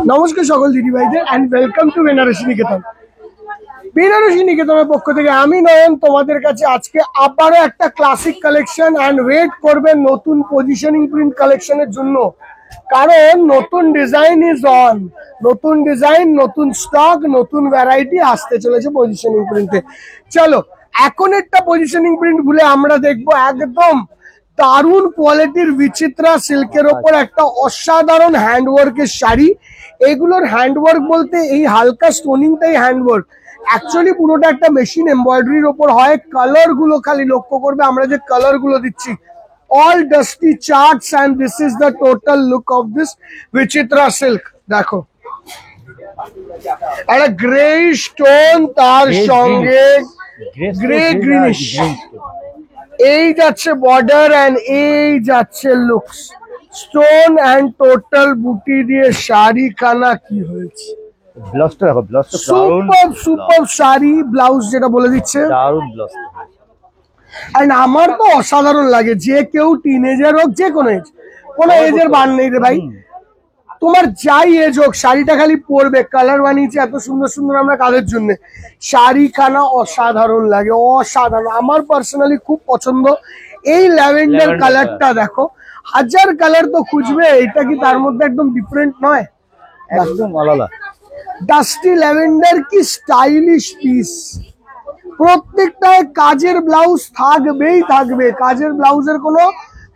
নমস্কার সকল দিদি ভাইদের এন্ড ওয়েলকাম টু বেনারসি নিকেতন। বেনারসি নিকেতনের পক্ষ থেকে আমি নয়ন তোমাদের কাছে আজকে আবারও একটা ক্লাসিক কালেকশন এন্ড ওয়েট করবেন নতুন পজিশনিং প্রিন্ট কালেকশনের জন্য, কারণ নতুন ডিজাইন ইজ অন। নতুন ডিজাইন, নতুন স্টক, নতুন ভ্যারাইটি আসতে চলেছে পজিশনিং প্রিন্টে। চলো এখন একটা পজিশনিং প্রিন্ট ভুলে আমরা দেখবো একদম দারুণ কোয়ালিটির বিচিত্রা সিল্কের ওপর একটা অসাধারণ হ্যান্ডওয়ার্কের শাড়ি। এগুলোর হ্যান্ডওয়ার্ক বলতে এই হালকা স্টোনিংটাই হ্যান্ডওয়ার্ক, অ্যাকচুয়ালি পুরোটা একটা মেশিন এমব্রয়ডারির ওপর হয়। কালার গুলো খালি লক্ষ্য করবে, আমরা যে কালার গুলো দিচ্ছি all dusty charts and this is the total look of this Vichitra silk. দেখো একটা গ্রে স্টোন, তার সঙ্গে গ্রে গ্রিনিশ, এই যাচ্ছে বর্ডার এন্ড এই যাচ্ছে লুকস, স্টোন এন্ড টোটাল বুটি দিয়ে শাড়ি খানা কি হয়েছে। ব্লাউজটা দেখো, ব্লাউজটা সুপার সুপার শাড়ি, ব্লাউজ যেটা বলে দিচ্ছে দারুণ ব্লাউজ। এন্ড আমার তো অসাধারণ লাগে, যে কেউ টিনেজার হোক, যে কোনো এজ, কোনো এজের বান নেই রে ভাই, তোমার যাই এজ হোক শাড়িটা খালি পরবে। কালার বানিয়েছে এত সুন্দর সুন্দর আমরা কাদের জন্য, শাড়ি খানা অসাধারণ লাগে, অসাধারণ। আমার পার্সোনালি খুব পছন্দ এই ল্যাভেন্ডার কালারটা। দেখো হাজার কালার তো খুঁজবে, এটা কি তার মধ্যে একদম ডিফারেন্ট নয়? একদম আলাদা ডাস্টি ল্যাভেন্ডার কি স্টাইলিশ পিস, প্রত্যেকটায় কাজের ব্লাউজ থাকবেই থাকবে, কাজের ব্লাউজের কোনো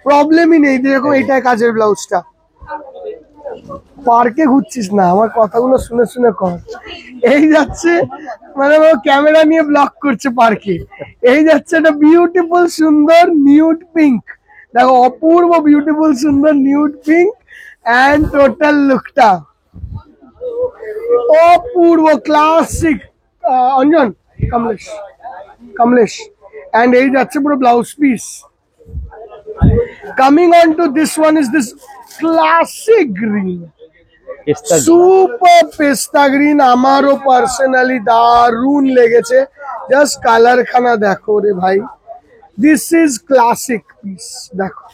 প্রবলেমই নেই। দেখো এটাই কাজের ব্লাউজটা। পার্কে ঘুরছিস না, আমার কথাগুলো শুনে শুনে কর। এই যাচ্ছে মানে ক্যামেরা নিয়ে ব্লক করছে পার্কে। এই যাচ্ছে একটা বিউটিফুল সুন্দর নিউড পিঙ্ক, দেখো অপূর্ব বিউটিফুল সুন্দর নিউড পিঙ্ক এন্ড টোটাল লুকটা অপূর্ব ক্লাসিক। অঞ্জন কমলেশ, কমলেশ এন্ড এই যাচ্ছে পুরো blouse piece. Coming on to this one is this classic green, super পেস্তা গ্রিন। আমারও পার্সোনালি দারুণ লেগেছে, জাস্ট কালার খানা দেখো রে ভাই, দিস ইজ ক্লাসিক পিস। দেখো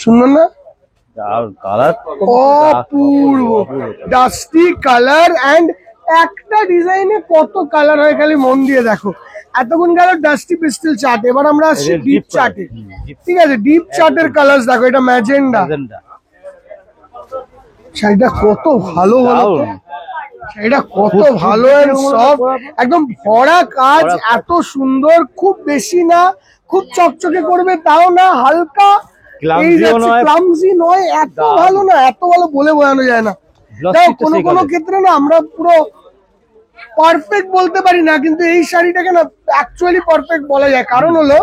সুন্দর না, অপূর্ব ডাস্টি কালার এন্ড একটা ডিজাইনে কত কালার হয় খালি মন দিয়ে দেখো। এতক্ষণ গেল ডাস্টি পিস্টেল চার্ট, এবার আমরা আসছি ডিপ চার্টে। ঠিক আছে, ডিপ চার্টের কালার দেখো, এটা ম্যাজেন্ডা। শাড়িটা কত ভালো হলো, এটা কত ভালো এন্ড সফট, একদম ভরা কাজ, এত সুন্দর, খুব বেশি না, খুব চকচকে করবে তাও না, হালকা ক্লামজি নয়, এত ভালো না, এত ভালো বলে বোঝানো যায় না। কোনো কোনো ক্ষেত্রে না আমরা পুরো পারফেক্ট বলতে পারি না, কিন্তু এই শাড়িটাকে না অ্যাকচুয়ালি পারফেক্ট বলা যায়। কারণ হলো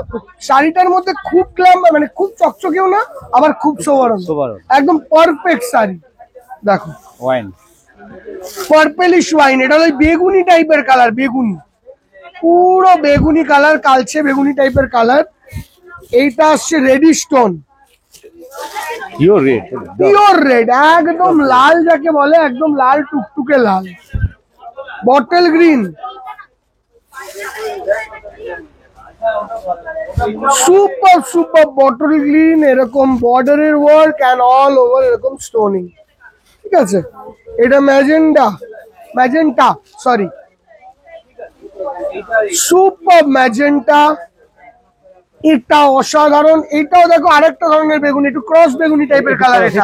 শাড়িটার মধ্যে খুব গ্ল্যাম, মানে খুব চকচকেও না, আবার খুব সোবারও, একদম পারফেক্ট শাড়ি। দেখো ওয়াইন, পার্পেলিশ ওয়াইন, এটা হলো বেগুনি টাইপের কালার, বেগুনি, পুরো বেগুনি কালার, কালচে বেগুনি টাইপের কালার। এইটা আসছে ready stone, pure red, pure red, একদম লাল যাকে বলে, একদম লাল টুকটুকে লাল। Bottle green, super super bottle green, এরকম বর্ডারের ওয়ার্ক এন্ড অল ওভার এরকম স্টোনিং। ঠিক আছে, এটা magenta, magenta sorry, super magenta, এটা অসাধারণ। এটাও দেখো আরেকটা ধরনের বেগুনি, একটু ক্রস বেগুনি টাইপের কালার, এটা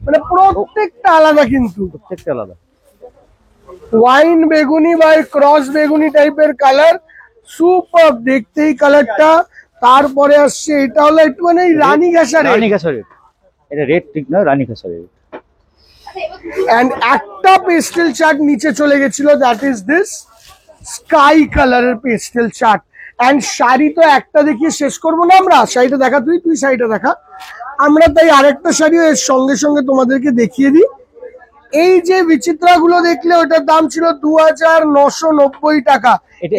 মানে প্রত্যেকটা আলাদা, কিন্তু প্রত্যেকটা আলাদা। ওয়াইন বেগুনি বা ক্রস বেগুনি টাইপের কালার, সুপার দেখতেই কালারটা। তারপরে আসছে এটা হলো একটু মানে রানী ঘাসারে, রানী ঘাসারে, এটা রেড ঠিক না, রানী ঘাসারে। এন্ড একটা পেস্টেল চার্ট নিচে চলে গেছিল, দ্যাট ইজ দিস স্কাই কালারের পেস্টেল চার্ট। এন্ড শাড়ি তো একটা দেখিয়ে শেষ করবো না আমরা, শাড়িটা দেখা, তুই শাড়িটা দেখা, আমরা তাই আরেকটা শাড়ি এর সঙ্গে সঙ্গে তোমাদেরকে দেখিয়ে দিই। এই যে বিচিত্রা গুলো দেখলে ওটার দাম ছিল 2990 টাকা,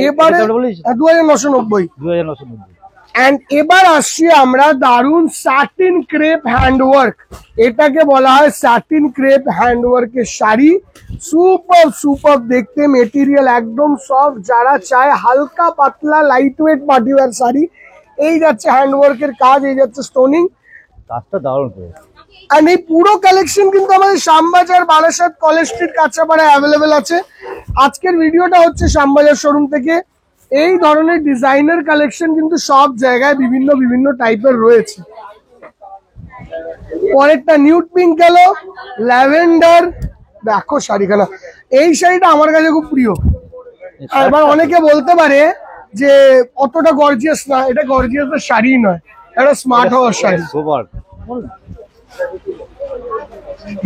এবারে 2990। এন্ড এবার আসছি আমরা দারুন স্যাটিন ক্রেপ হ্যান্ডওয়ার্ক, এটাকে বলা হয় স্যাটিন ক্রেপ হ্যান্ডওয়ার্কের শাড়ি। সুপার সুপার দেখতে, মেটেরিয়াল একদম সফট, যারা চায় হালকা পাতলা লাইট ওয়েট পার্টিওয়ার শাড়ি এই যাচ্ছে হ্যান্ডওয়ার্কের কাজ, এই যাচ্ছে স্টোনিং। কাজটা দারুণ করে। আর এই পুরো কালেকশন কিন্তু আমাদের শ্যামবাজার, বারাসাত, কলেজ স্ট্রিট, কাঁচরাপাড়ায় অ্যাভেলেবেল আছে। আজকের ভিডিওটা হচ্ছে শ্যামবাজার শোরুম থেকে। এই ধরনের ডিজাইনার কালেকশন কিন্তু সব জায়গায় বিভিন্ন বিভিন্ন টাইপের রয়েছে। পরেরটা নিউড পিঙ্ক গেল, ল্যাভেন্ডার। দেখো শাড়িখানা, এই শাড়িটা আমার কাছে খুব প্রিয়। এবার অনেকে বলতে পারে যে অতটা গর্জিয়াস না, এটা গর্জিয়াসের শাড়ি নয়, এটা স্মার্ট হওয়ার শাড়ি। সোবার।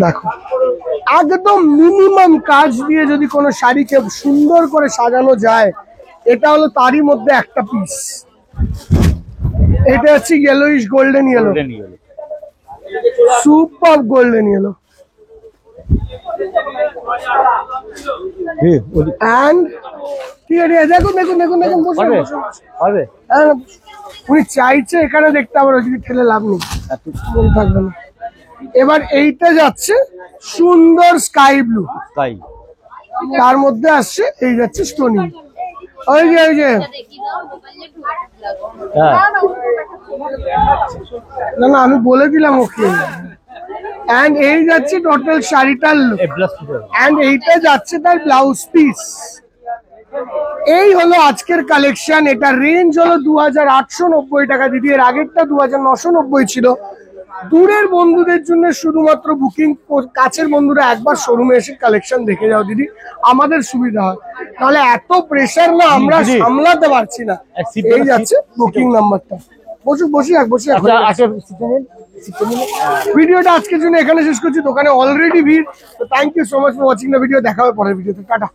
দেখো একদম মিনিমাম কাজ দিয়ে যদি কোনো শাড়িকে সুন্দর করে সাজানো যায়, এটা হলো তারই মধ্যে একটা পিস। এটা হচ্ছে yellowish golden yellow, golden yellow. Super golden yellow. And ঠিক আছে, দেখুন দেখুন দেখুন দেখুন, বসুন পারবে? বসুন। পারবে? হ্যাঁ, উনি চাইছে এখানে দেখতে, আবার ওইদিকে ঠেলে লাভ নেই, মনে থাকবে না। এবার এইটা যাচ্ছে সুন্দর স্কাই ব্লু, তাই। তার মধ্যে আসছে এই যাচ্ছে স্টোনিং। ওই যে হ্যাঁ। না না, আমি বলে দিলাম ওকে। এন্ড এই যাচ্ছে টোটাল শাড়িটার লুক, এই ব্লাউজ পিস। এন্ড এইটা যাচ্ছে তার ব্লাউজ পিস। এই হলো আজকের কালেকশন। এটা রেঞ্জ হলো 2890 টাকা দিদি। এর আগেরটা 2990 ছিল। দূরের বন্ধুদের জন্য শুধুমাত্র বুকিং, কাছের বন্ধুরা একবার শোরুমে এসে কালেকশন দেখে যাও দিদি, আমাদের সুবিধা হয়। তাহলে এত প্রেসার না আমরা দিদি। সামলাতে পারছি না। এই যাচ্ছে বুকিং নাম্বারটা। বসুক, বসে এক, বসে এক। ভিডিওটা আজকের জন্য এখানে শেষ করছি। দোকানে অলরেডি ভিড়। তো thank you so much for watching the video. দেখা হবে পরের ভিডিওতে। টাটা।